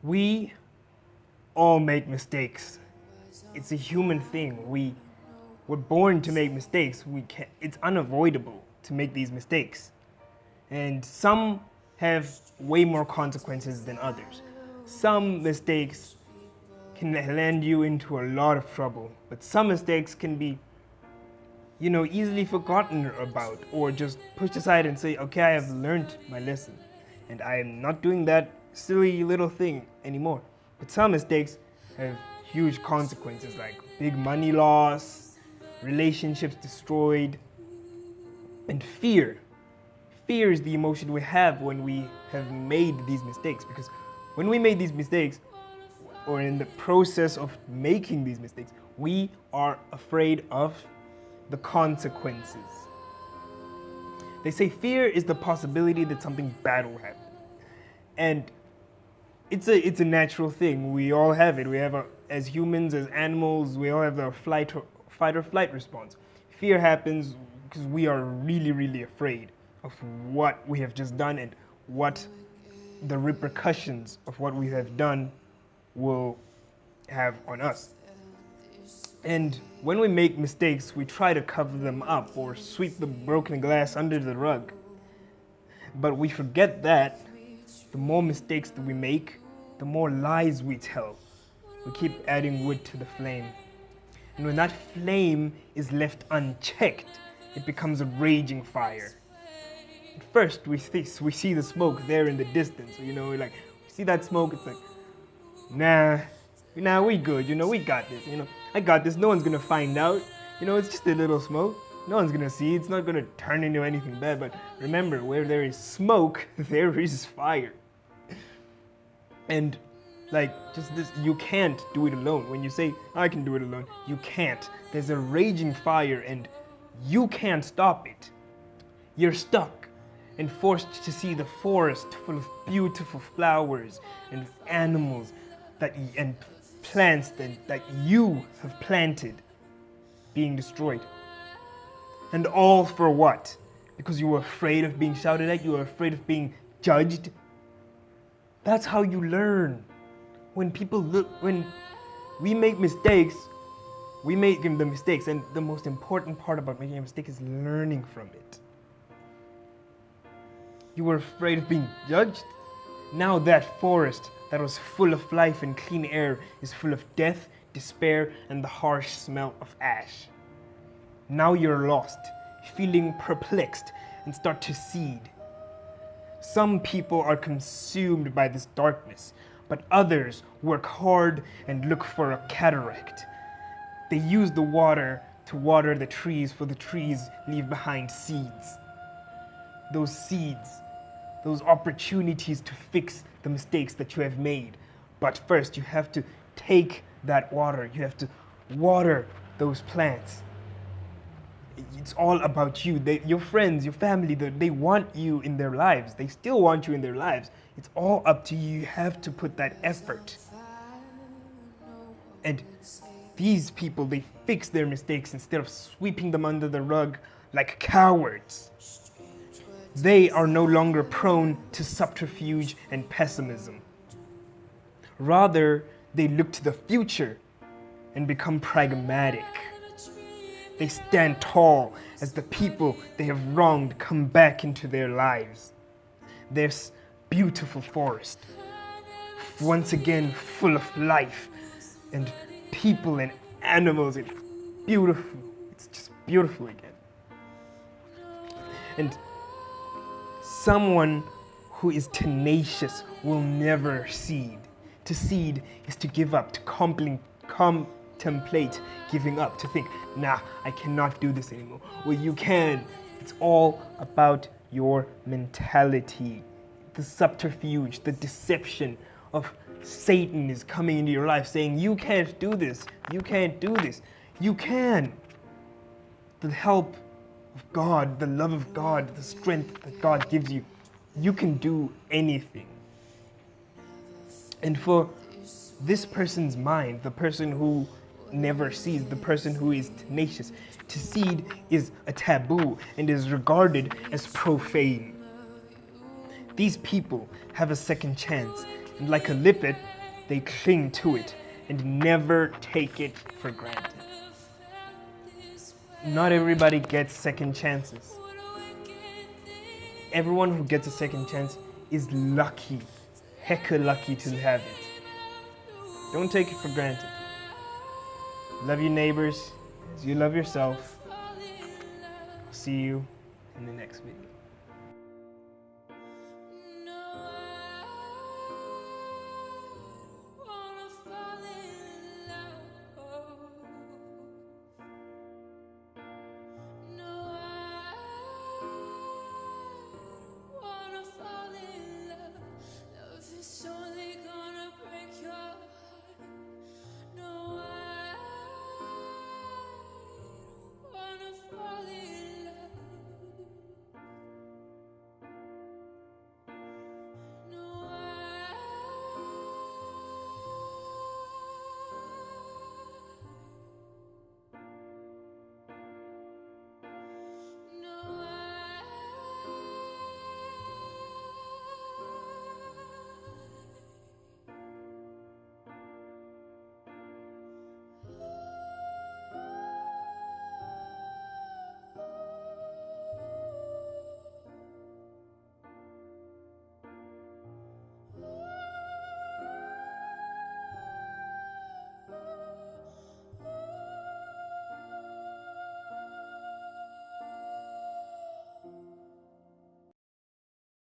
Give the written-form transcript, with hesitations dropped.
We all make mistakes. It's a human thing. We're born to make mistakes. It's unavoidable to make these mistakes. And some have way more consequences than others. Some mistakes can land you into a lot of trouble, but some mistakes can be, easily forgotten about or just pushed aside and say, okay, I have learned my lesson and I am not doing that silly little thing anymore. But some mistakes have huge consequences like big money loss, relationships destroyed, and fear. Fear is the emotion we have when we have made these mistakes, because when we made these mistakes, or in the process of making these mistakes, we are afraid of the consequences. They say fear is the possibility that something bad will happen. And it's a natural thing. We all have it. As humans, as animals, we all have the fight or flight response. Fear happens because we are really, really afraid of what we have just done and what the repercussions of what we have done will have on us. And when we make mistakes, we try to cover them up or sweep the broken glass under the rug. But we forget that the more mistakes that we make, the more lies we tell. We keep adding wood to the flame. And when that flame is left unchecked, it becomes a raging fire. At first, we see the smoke there in the distance. We see that smoke, it's like, nah, we good, we got this, I got this, no one's gonna find out, it's just a little smoke, no one's gonna see, it's not gonna turn into anything bad. But remember, where there is smoke, there is fire. And just this, you can't do it alone. When you say, I can do it alone, you can't. There's a raging fire and you can't stop it. You're stuck and forced to see the forest full of beautiful flowers and animals and plants that you have planted being destroyed. And all for what? Because you were afraid of being shouted at, you were afraid of being judged. That's how you learn. When we make mistakes, we make the mistakes, and the most important part about making a mistake is learning from it. You were afraid of being judged? Now that forest that was full of life and clean air is full of death, despair, and the harsh smell of ash. Now you're lost, feeling perplexed, and start to seed. Some people are consumed by this darkness, but others work hard and look for a cataract. They use the water to water the trees, for the trees leave behind seeds. Those seeds, those opportunities to fix the mistakes that you have made. But first, you have to take that water. You have to water those plants. It's all about you. Your friends, your family, they want you in their lives. They still want you in their lives. It's all up to you. You have to put that effort. And these people, they fix their mistakes instead of sweeping them under the rug like cowards. They are no longer prone to subterfuge and pessimism. Rather, they look to the future and become pragmatic. They stand tall as the people they have wronged come back into their lives. This beautiful forest, once again full of life and people and animals. It's beautiful. It's just beautiful again. And someone who is tenacious will never cede. To cede is to give up, to contemplate giving up, to think, nah, I cannot do this anymore. Well, you can. It's all about your mentality. The subterfuge, the deception of Satan is coming into your life saying, you can't do this, you can't do this. You can. The help of God, the love of God, the strength that God gives you, you can do anything. And for this person's mind, the person who never sees, the person who is tenacious, to cede is a taboo and is regarded as profane. These people have a second chance And like a limpet, they cling to it and never take it for granted. Not everybody gets second chances. Everyone who gets a second chance is lucky, hecka lucky to have it. Don't take it for granted. Love your neighbors as you love yourself. See you in the next video.